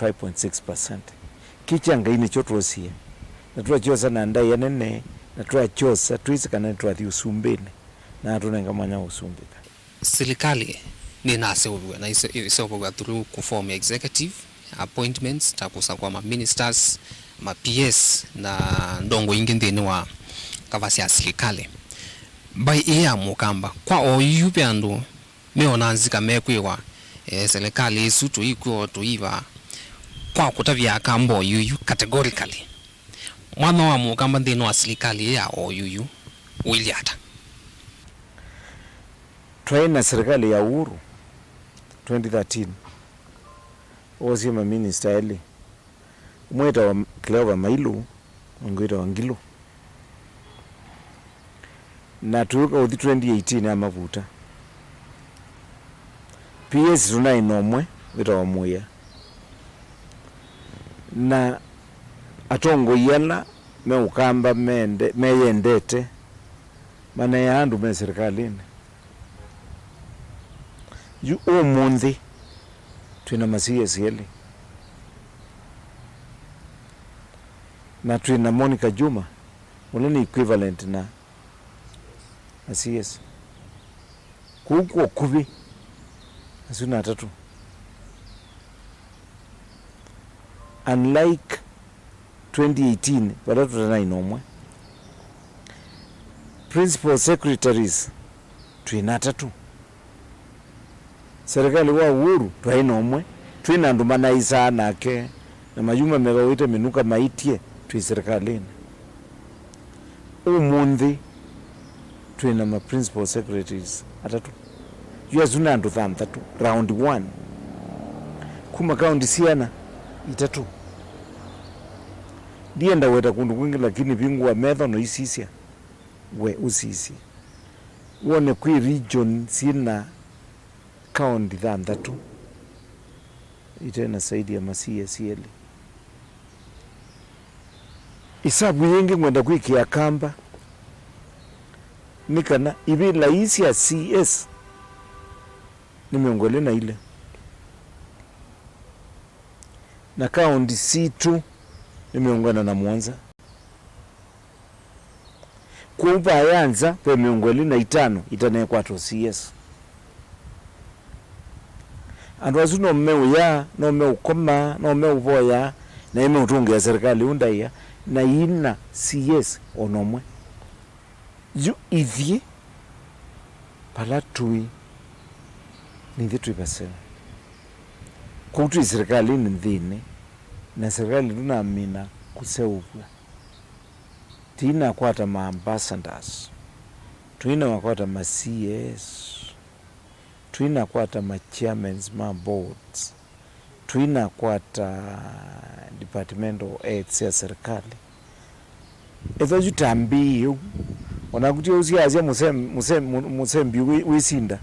5.6%. Kichanga ini chotrosie. Natua chosa na ndai ya nene. Natua chosa tuisika na natua di usumbene. Na hatuna ngamanya usumbika. Serikali ni nase uwe na isopoga through kuform executive appointments takusa kwa ma ministers ma PS na ndongo ingine ni wa kavasi ya serikali by iya mukamba kwa oyupe ando meonanzika mekwewa serikali isu tuiko tuiva kwa kutavya kambo yuyu categorically mwana wa mukamba ndino wa serikali ya oyuyu wiliata twaina serikali ya Uhuru 2013 ozima minister eli mweta wa Clever Mailu ngweta wa Ngilu na tuuka uthi 2018 ya mavuta PS tuna inomwe weta wa Muya na atongo yala meukamba meyendete mana ya andu me serikalini yu omundi twina masiesi yeli na twina Monica Juma ulani equivalent na masiesi kuko kubi asuna tatu unlike 2018 badatu tana inomwe principal secretaries twina tatu serikali wa Uhuru twainomwe twina ndumana isa nake na majuma megawite minuka maitie twi serikalini umundi twina ma principal secretaries atatu yuzuna ndo tatu round 1 kuma county siana itatu dienda weta kundu kwingi lakini bingwa metho no isisia we usisi wone kwi region sina county tatu itena saidi ya CSL isabu yengi mwenda kwikia kamba nikana ibi laisi ya CS nimeongole na ile na county C2 nimeongana na Mwanza kuupa yanza pe miongole na itano itane kwa CS andwazu no mmeuya no meukoma no meuvoya na ime utungi ya serikali undaiya na ina CS onomwe yu ithie palatui nithi tuipasema kutu serikali ni nthini na serikali tunamina kuseuvwa tina kwata ma ambassadors tuina wakwata ma CS tuina kwata ma chairmans ma boards tuina kwata departmental aids ya serikali ezo jutambiyo onakuti usiazia musembi wisinda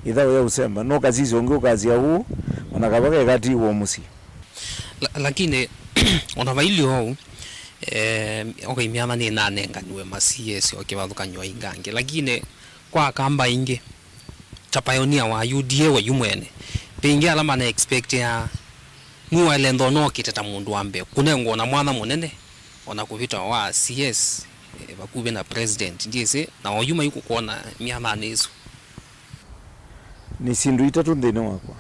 idhawo ya usemba no kazi zongo kazi ya huu onakabaka kati wa musi lakini onavaili huu okay miama ni nane nganywe ma CS okivathuka nywa ingange lakini kwa kamba inge tapayonia wa UDA wa Imwene pingi alama na expect ya muwa lendo no kitata mundu ambe kunengo na mwana munene ona kuvita wa CS bakube na president ndise na oyuma yuko kuona miama nezo ni sindu itatu ndene wakwa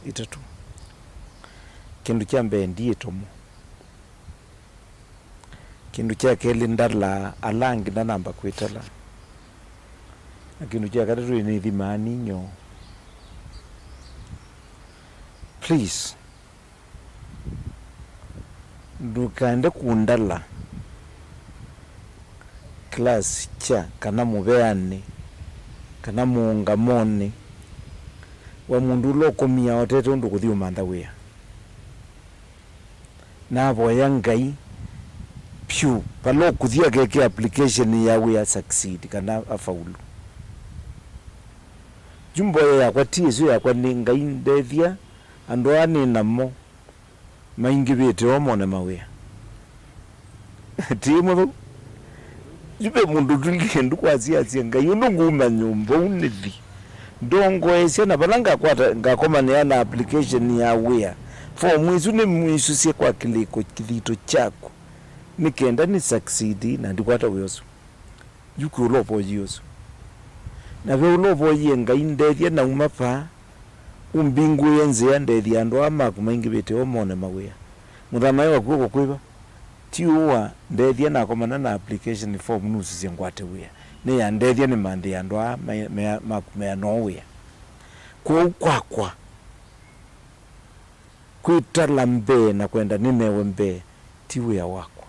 itatu kindu kya mbendi etomo kindu kya kelindala alangi na namba kwitala kindu kya katatu ni thimani nyo please ndukande kundala class cha kana mubeane kana muungamone wa mundu lokomia otete undu kuthi umantha wia na boya ngai pyu palo kuthia keke application ya wia succeed kana afaulu jumbo ya kwa tisu ya kwa ninga indethia andoani namo maingi bete omone mawia timu jube mundu tulikendu kwazia ngai ununguma nyumba unithi ndongo esya na balanga kwata ngakoma ne ana application ya wia for mwizu ni mwisusie kwa kiliko kithito chako nikenda ni succeed na ndikwata weyoso yuko ulopo yoso na ve ulopo yenga indethia na umapa umbingu yenze ndethia ndo amaku maingi bete omone mawea Muthama wa kuko kwiba tiwa ndethia na komana na application form nusu ngwate wea ni ya ndethia ni mande ya ndo makumea nowea kwa kwitala mbe na kwenda ninewe mbe tiwea wako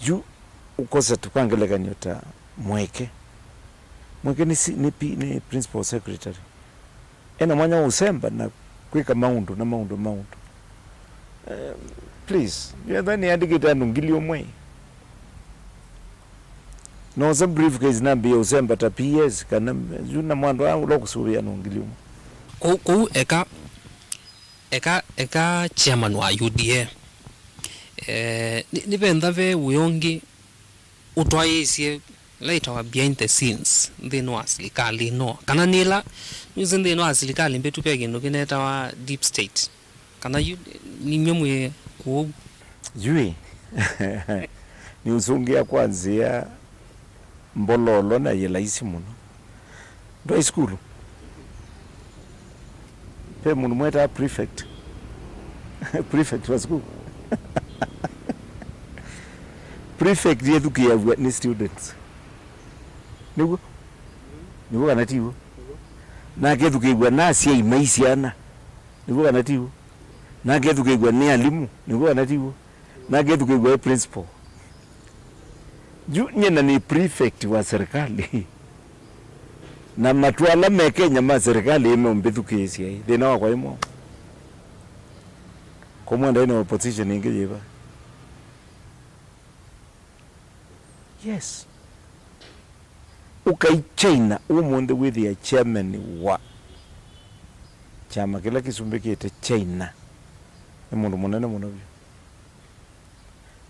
yu ukosa tupangeleka nyota mweke ni principal secretary ena mwanya usemba na kwika maundu please yadhani andikita nungilio mwe no some briefcase nambi usemba ta PS kana juna mwando wangu lokusubia nungilio ku eka chairman wa UDA ni bendave uyongi utwaisie later wa behind the scenes ndino asilikali no kana nila nyuze ndino asilikali mbetu pege no kineta wa deep state kana ni nyemwe ku jui ni usungia kwanzia mbololo na yelaisi muno ndo school pe muno mweta prefect prefect wa school prefect yetu kia ni students nigo kana tiwo na kethu kigwa nasi imaisiana nigo kana tiwo na kethu kigwa ni alimu nigo kana tiwo na kethu kigwa principal nyena ni prefect wa serikali na matwala mekenya ma serikali imeumbithu kesi ai thina wa kwa imo komwenda ina opposition ingejeba yes ukai China umunde with the chairman wa chama kila kisumbikite China ni mundu munene muno byo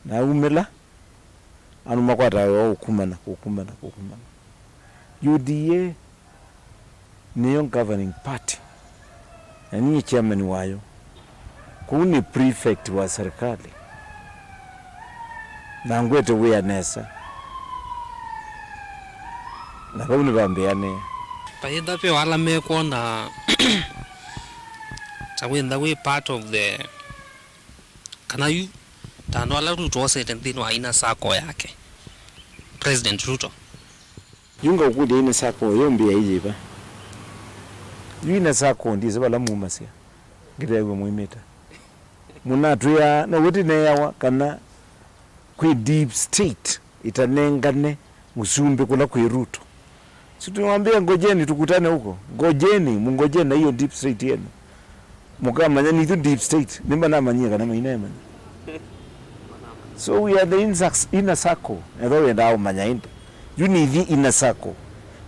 na umela anu makwata yo kumana UDA niyo governing party na ni chairman wayo kuni prefect wa serikali na ngwete awareness na kauni bambeane paida pe wala me kona tawenda we part of the kana you tano ala Ruto wase tendino aina sako yake President Ruto yunga ukudi ina sako yombi ya ijiba yuna sako ndize bala mumasia ngirewe muimeta munatu ya na wuti ne yawa kana kwi deep state itanengane musumbe kula kwi Ruto situwambia ngojeni tukutane huko mungojeni na hiyo deep state yenu mukamanya ni deep state nimba na manyia kana mainema so we are the inner circle edo endao manya inde you need the inner circle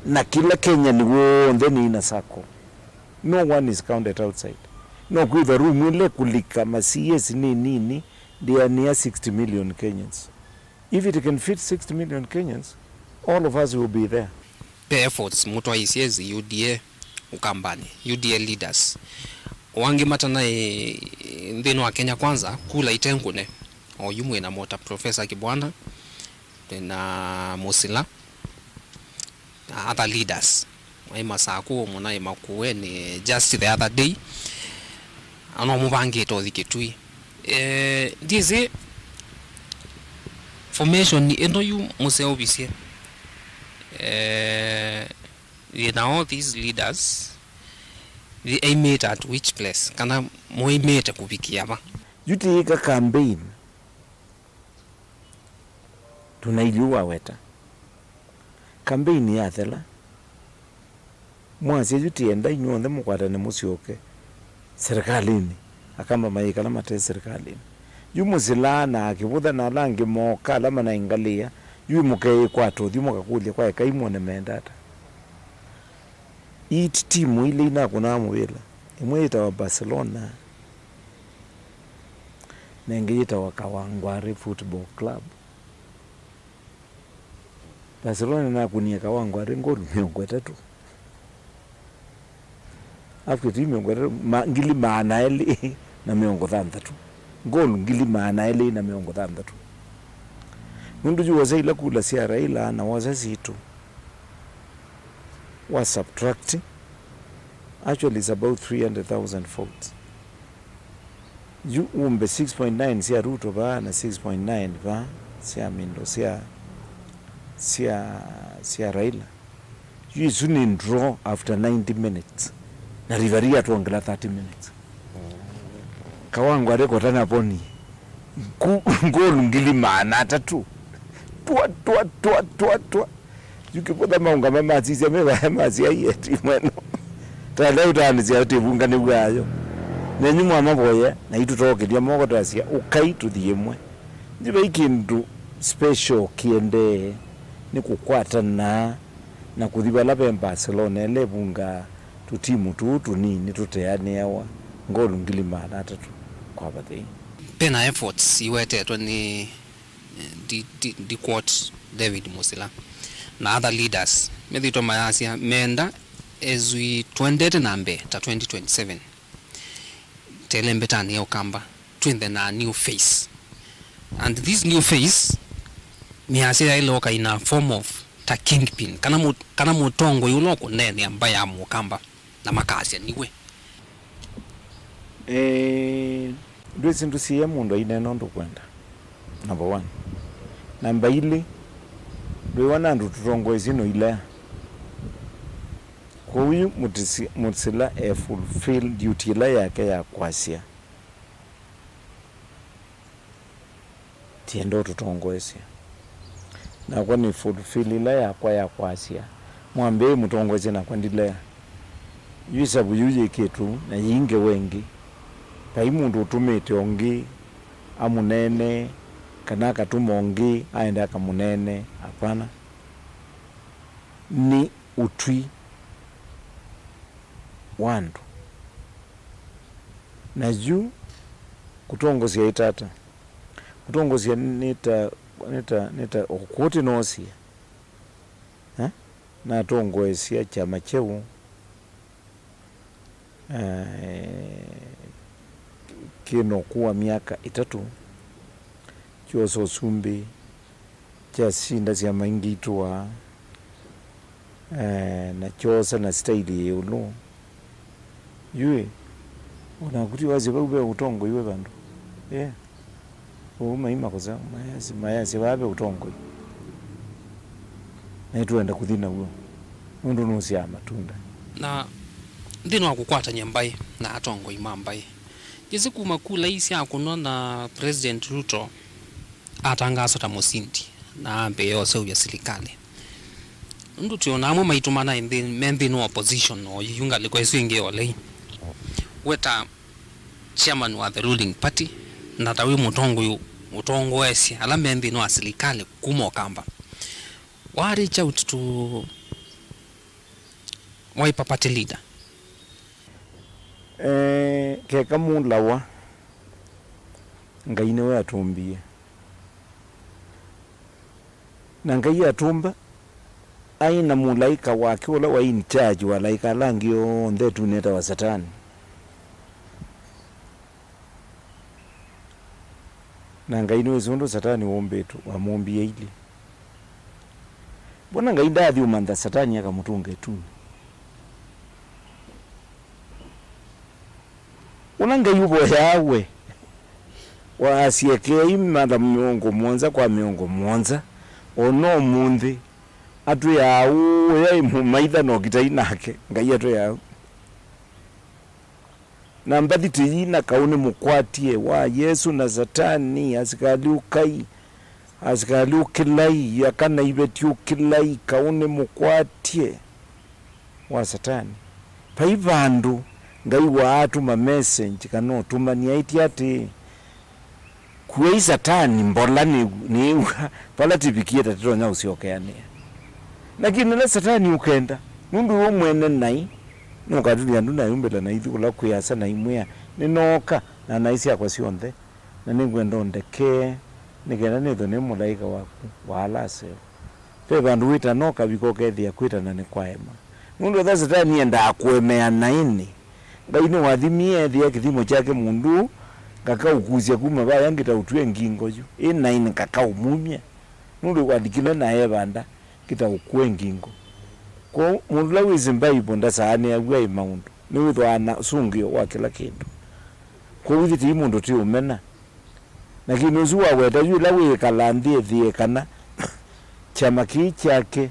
na kila Kenya ni wonde ni inner circle no one is counted outside no with the room ile kulika CS nini they are near 60 million Kenyans. If it can fit 60 million Kenyans, all of us will be there. The efforts mutwa isiezi UDA ukambani UDA leaders wangi matana ndino wa Kenya kwanza kula itenkune o Imwe na mota Professor Kibwana na Musila na other leaders waima saku muna imakuwe ni just the other day ano mubange to diketui dize formation ni endo yu museo bisie all these leaders they aim at which place kana moimeta kubikia ba yuti ka campaign tunailiwa weta campaign ya thela mwasi yuti enda inyonde mukwata ne musioke serikalini akamba maika na mate serikalini yumusilana akibudha na langi moka lama na ingalia yumuke kwato thimuka kulia kwa kaimone mendata it timu ile ina kuna mwela imwe ita wa Barcelona na ingita wa Kawangware Football Club Barcelona na kunia Kawangware ngolu miongo 3 after ngili maana ele na miongo thandatu ngolu ngili maana ele na miongo thandatu nundu juwaza ila kula sia Raila na wazazitu was subtracting actually is about 300,000 votes. You umbe 6.9 sia Ruto ba na 6.9 ba sia Mindo sia Raila. You soon in draw after 90 minutes. Na rivaria tuongela 30 minutes. Kawangu areko tana poni. Ngolu ngili maana tatu. Tua. Yukipota maunga mamazi sia meba mazi ya yeti mweno. Tala utanizia utibunga ni bwayo. Nenyi mwana boye na itu toke dia moko tasia ukai to the Imwe. Ndiba ikindu special kiende ni kukwata na kuthibala pe Barcelona ele bunga tu timu tu nini tuteane yawa ngolu ngilima atatu kwa bathi. Pena efforts iwetetwa ni di quote David Musila na other leaders medito mayasia menda as we twendete nambe ta 2027 telembe tani ya ukamba twende na new face, and this new face miasia iloka in a form of ta kingpin kana mutongo yuloko nene ambaye amukamba na makazi niwe ndwezi ndusiye mundu ine nondo kwenda number 1 namba ile wana ndu tutongo ezino ile kwa huyu Mutsila fulfill duty la yake ya kwasia tiendo tutongo esi na kwa ni fulfill la ya kwasia mwambe mutongo esi na kwa ndile yuisa buyuje ketu na yinge wengi pai mundu utumite ongi amunene kana katumongi aenda akamunene hapana ni utwi wandu na juu kutongozia itata kutongozia nita okuti nosia na tongoesia chama cheu kino kuwa miaka 3 choso sumbi cha sinda sia maingitua na chosa na staili yulo yue unakuti wazi baube utongo yue bandu maima koza mayasi babe utongo na tuenda kuthina huo mundu nusia matunda na ndino akukwata nyambai na atongo imambai jezi kumakula isi akuno na President Ruto atangazo ta musindi na ambe yose uya serikali ndu tiona amwe maitumana in no opposition o yunga liko iswinge ole weta chairman wa the ruling party na tawi mutongo esi ala membi no serikali kumo kamba wari cha utu wai papate leader keka mulawa ngaine we atumbie na ngai atumba aina mulaika wake wala wa in charge wa laika langio ndetu neta wa satani na ngai no zondo satani wombetu amombie ili bona ngai ndathi umanda satani akamutunge tu unanga yubo yawe wasieke imanda miongo mwanza kwa miongo mwanza ono mundi atu yawo ya imumaitha no kitainake ngai atu yawo na mbathi tiyina kauni mukwatie wa Yesu na satani asikali ukilai yakana ibeti ukilai kauni mukwatie wa satani paivandu ngai watu ma message kano tumania iti ati kuwe satani mbola ni pala tipikie tatiro nya usiokeane lakini na satani ukenda mundu wo mwene nai no kaduli andu na yumbela na ithi kula kuyasa na imwe ninoka na naisi akwa sionthe na ningwenda ndeke nigenda nitho ni mulaika waku wala se pe bandu wita noka biko kethia kwita na ni kwaema mundu tha satani enda akwemea naini ngaine wathimie thia kithimo chake mundu ngakaukuzia kuma baya ngita utwe ngingo ju ina ina kakaumumia nundu wadikile na evanda kita ukwe ngingo ko mundu la wizimba ibonda saani agwa imaundu ni withwana sungio wa kila kindu ko withiti mundu ti umena lakini uzuwa weta yu la wikalandie thie kana chama ki chake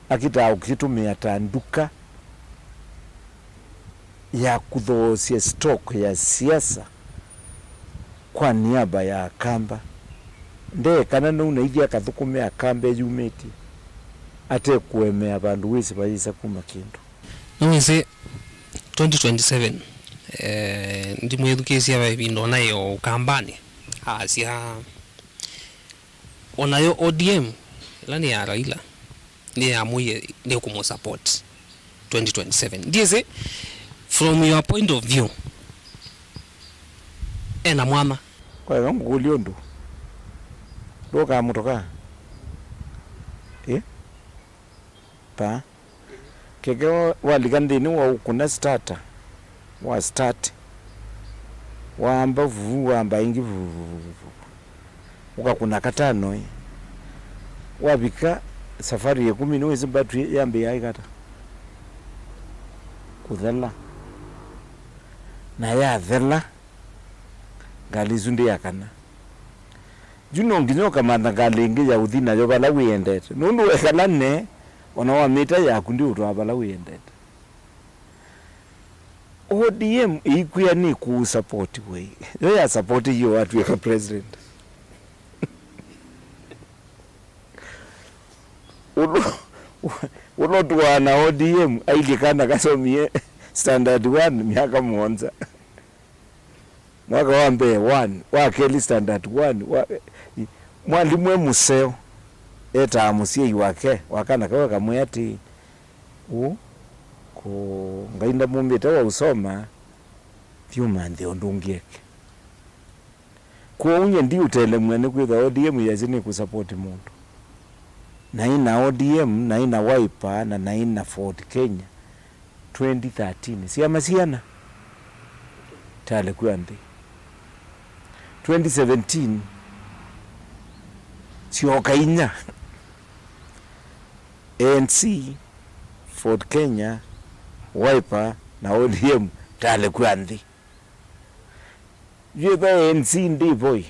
akita ukitumia tanduka ya kudhosia stock ya siasa kwa niaba ya Kamba nde kana nuna ithia kathukumia Kamba yumeti ate kuemea bandu wisi bayisa kuma kindu nwese 2027 ndi mwethukesia babindo nayo Kambani asia onayo ODM lani ya Raila ni ya muye ni kumo support 2027 ndize from your point of view ena mwama kwa hiyo nguliondu doka mutoka pa keke waligandini wa kuna starter wa start wamba vuvu wamba ingi vuvu ukakuna katano wabika safari ya 10 nwezi battery yambe yaikata kuthela na ya thela ngalizundi yakana juno nginyoka manda ngalingi ya uthina yo bala wiendete nundu wekala ne ona wa mita yaku ndi utwa bala wiendete ODM ikuya ni ku support we yo ya support yo watu ya president ulo tuwana ODM ailikana kasomie standard 1 miaka monza mwaka wambe 1 wakeli standard 1 mwalimu museo eta amusie wake wakana kawa kamuyati ko ngainda mumbete wa usoma vyuma ndio ndungieke ko unye ndi utele mwene kwitha ODM yazini ku support mundu na ina ODM na ina Wiper na ina Ford Kenya 2013 siamasiana tale kwandi 2017 sioka inya ANC Ford Kenya Wiper na ODM tale kwandi yeba ANC ndi boy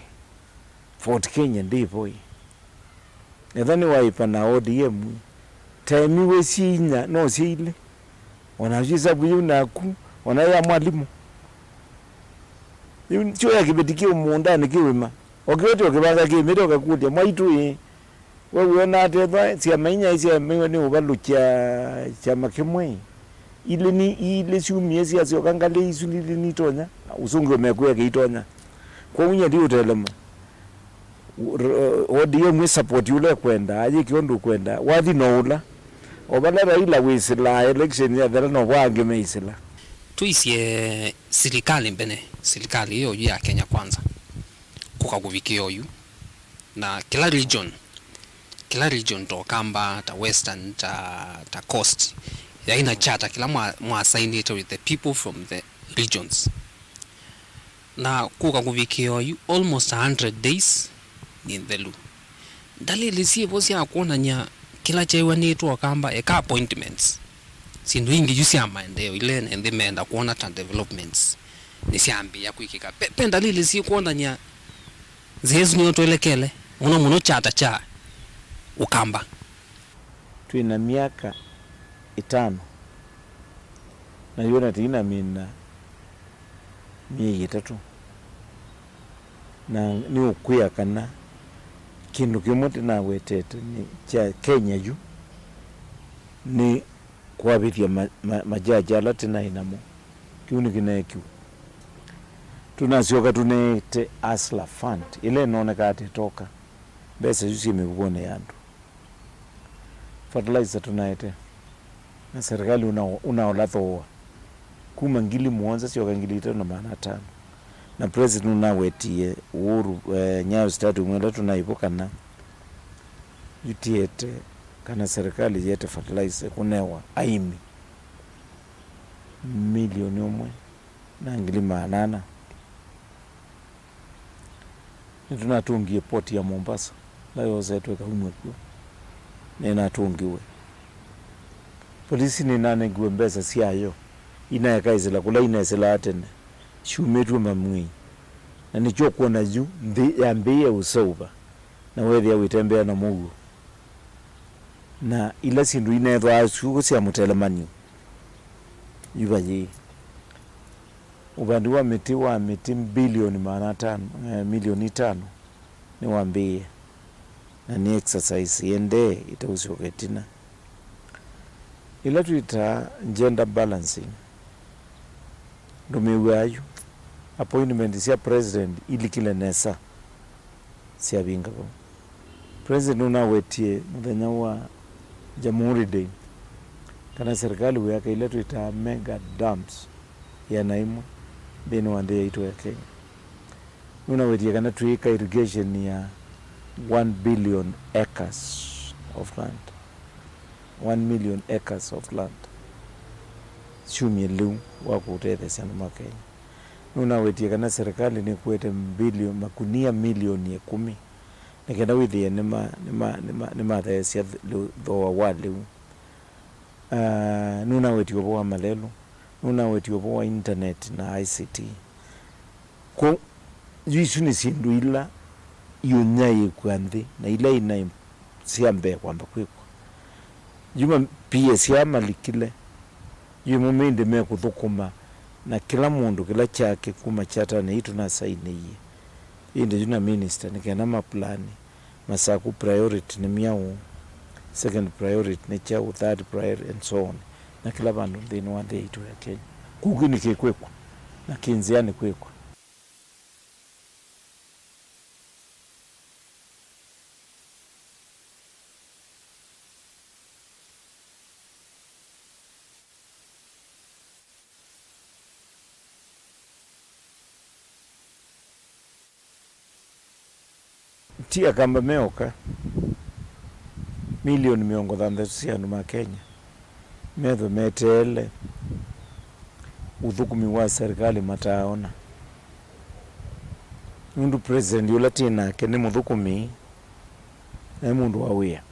Ford Kenya ndi boy ethani Wiper na ODM temi wesinya no sile wanajiza buyu naku wanaya mwalimu cho ya kibetiki umunda ni kiwima okiwete okibanga kimito kakudia mwaitu wewe na teba sia mainya isia mewe ni ubalukia chama kimwe ile ni ile siumiezi asiokangale isulili ni tonya usungu mekuya kiitonya kwa unya ndi utelema ODM support yule kwenda aje kiondu kwenda wathi noula obala Raila wisila election ya dhara no wange meisila tuisie serikali mbene serikali hiyo ya Kenya kwanza kukakuvikio yu na kila region to Kamba ta Western ta Coast ya ina chata kila mwa signed with the people from the regions na kukakuvikio yu almost 100 days in the lu dalili si bosi akuona nya kila chewa ni tu Kamba eka appointments sindu ingi jusi amaendeo ile nende meenda kuona ta developments nisiambi ya kuikika penda lili si kuona nya zezu ni otoelekele muno chata cha Ukamba tuina miaka 5 na yona tina mina miezi 3 na ni ukuya kana kindu kimote na wetete ni cha Kenya yu ni kuwabitia majaji ala tena inamo kiuni kinekiu tunasioka tunete Asla Fund ile noneka atitoka besa yusi imekubone yandu fertilizer tunaete na serikali unaolathoa kuma ngili muonza sioka ngili 5 na president unawetie Uhuru Nyayo statu mwenda tunaipokana yutiete kana serikali yete fertilizer kunewa aimi milioni umwe na ngili manana tunatungie poti ya Mombasa la yose tweka umwe kwa nena tungiwe polisi ni nane gwe mbesa siayo inayaka izela kula inesela atene shumetwe mamwi na nicho kuona juu yambie usauba na wewe ya witembea na Mungu na ila sindu inethwa asuko sia mutelemanio yubaji ubandu wa miti bilioni milioni 5 ni wambie na ni exercise yende itausioketina ila tuita gender balancing ndumiwayu appointment sia president ili kile nesa sia binga ko president unawetie muthenya wa Jamhuri Day kana serikali yake ile tuita mega dams ya NIWE thini wa ndee itu ya Kenya unawetie kana tuika irrigation ya 1 billion acres of land 1 million acres of land shumi liu wako utete sana Kenya unawetie kana serikali ni kuete makunia milioni 10 nikenda withie nima thesia thoa wale nuna wetie obo malelo nuna wetie obo internet na ICT ko yisu ni sindu ila yunyaye kwanthi na ila ina siambe kwamba kwiko juma pia siama likile yumo mende me kuthukuma na kila mundu kila chake kuma chata na itu na saini inde juna minister nikena maplani masaku priority ni miao second priority ni chao third priority and so on na kila bandu thini wa ndee itu ya Kenya kugini kikwekwa na kinziani kwekwa tia kamba meoka milioni 130 Kenya metho metele uthukumi wa serikali mataona mundu president yula tina ke ni muthukumi na mundu wawia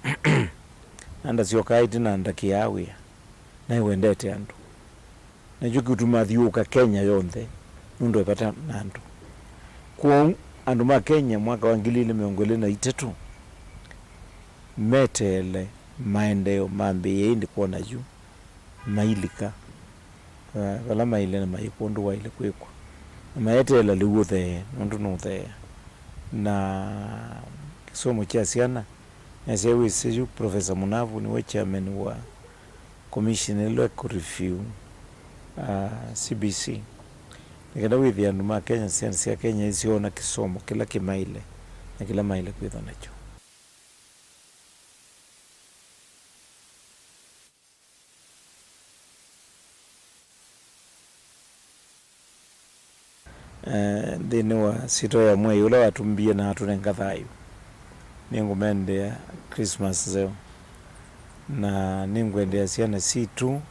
anda sio kaiti na ndaki yawia na wendete andu na juki utumathiuka Kenya yonthe mundu epata nandu kwa andu ma Kenya mwaka wa 2023 metele maendeo mambi yeindi kuona juu mailika wala maile na maikundu wa ile kwekwa maetela liwuthe nundu nuthe na kisomo cha siana esewe seju Professor Munavu ni chairman wa commission ile ku review CBC nikenda withi andu ma Kenya siansi ya Kenya isiona kisomo kila kimaile na kila maile kwitho nacho thini wa sito ya mwei ula watumbie na hatunenga thayu ningumendea Christmas zeo na ningwendea siana situ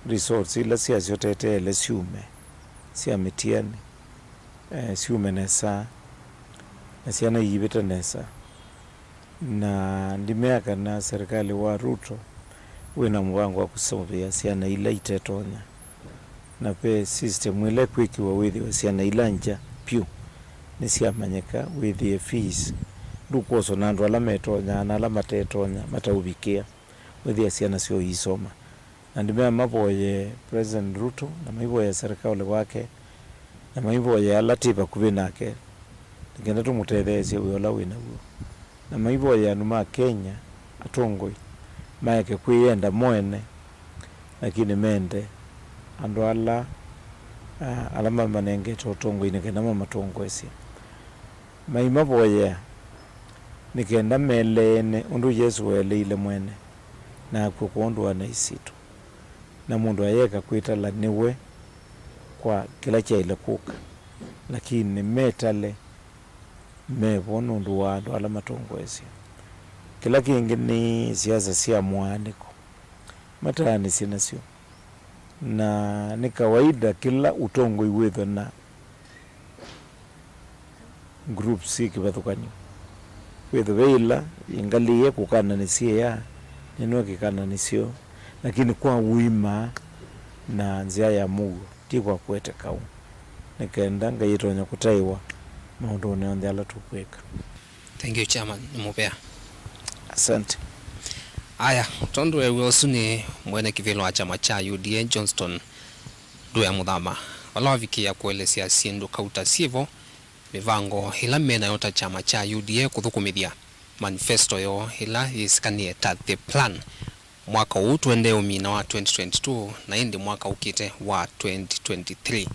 resorts ila siya siotetele siume siya mitiani siume nesa na siana yibita nesa na ndimeaka na serikali wa Ruto wina mwangu wa kusomvia siana ila itetonya na pe system ile kwiki wa withi wa siana ilanja piu ni siamanyeka withi fees dukoso nandu ala metonya na ala matetonya mataubikia withi siana sio isoma na ndimea maboye President Ruto na maiboye serikali wake na maiboye ala tiba kubinake ngenda tumutethesie wiola wina huo na maiboye anuma Kenya atongoi maeke kuyenda mwene lakini mende andu ala alama manenge totongo inekenda matongo esi maima boye nikenda melene undu Yesu wele ile mwene na kukondu ana isitu na mundu ayeka kuitala niwe kwa kila cha ile kuka lakini metale mebono ndu wadu ala matongo esi kila kingi ni siasa sia mwaniko matani sina sio na ni kawaida kila utongo iwetho na groups ikivathukanio wetho veila ingaliye kukananisie ya nino kikananisio lakini kwa wima na nzia ya mugo ti kwa kwete kau nikenda ngayitonya kutaiwa maundu ne ala tukweka. Thank you chairman Mupea. Asante. Aya tondu wewe usuni mwenekivila wa chama cha UDA Johnston Nduya Muthama walavikia kuelezea siendo kauta sievo mivango hila mena yota chama cha UDA kuthukumithia manifesto yo hila isikanie ta the plan mwaka huu tuende umina wa 2022 na indi mwaka ukite wa 2023.